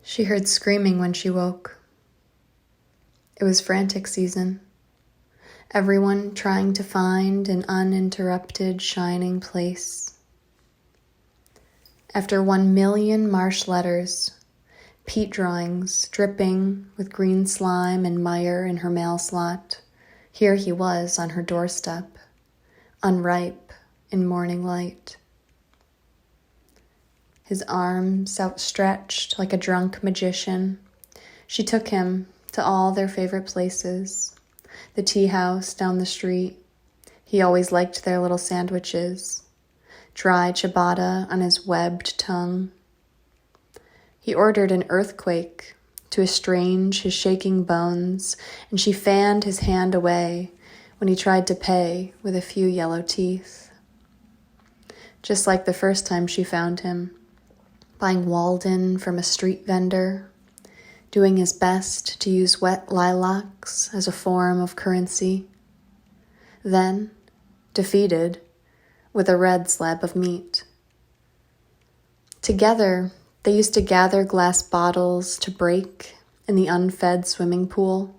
She heard screaming when she woke. It was frantic season. Everyone trying to find an uninterrupted, shining place. After 1,000,000 marsh letters, peat drawings dripping with green slime and mire in her mail slot, here he was on her doorstep, unripe in morning light. His arms outstretched like a drunk magician, she took him to all their favorite places. The tea house down the street. He always liked their little sandwiches. Dry ciabatta on his webbed tongue. He ordered an earthquake to estrange his shaking bones, and she fanned his hand away when he tried to pay with a few yellow teeth. Just like the first time she found him, buying Walden from a street vendor, doing his best to use wet lilacs as a form of currency. Then, defeated, with a red slab of meat. Together, they used to gather glass bottles to break in the unfed swimming pool.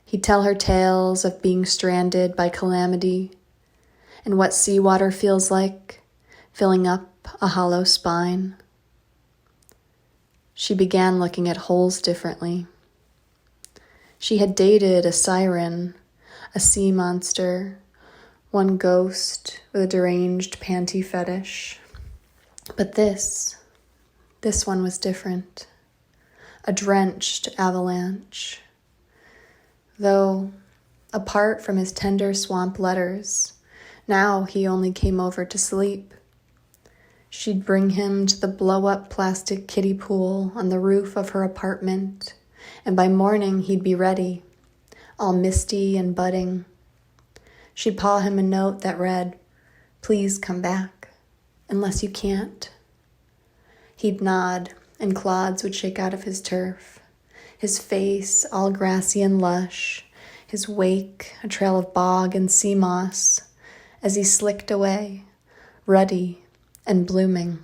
He'd tell her tales of being stranded by calamity and what seawater feels like, filling up a hollow spine. She began looking at holes differently. She had dated a siren, a sea monster, one ghost with a deranged panty fetish. But this one was different. A drenched avalanche. Though, apart from his tender swamp letters, now he only came over to sleep. She'd bring him to the blow-up plastic kiddie pool on the roof of her apartment, and by morning he'd be ready, all misty and budding. She'd paw him a note that read, "Please come back, unless you can't." He'd nod, and clods would shake out of his turf, his face all grassy and lush, his wake a trail of bog and sea moss, as he slicked away, ruddy and blooming.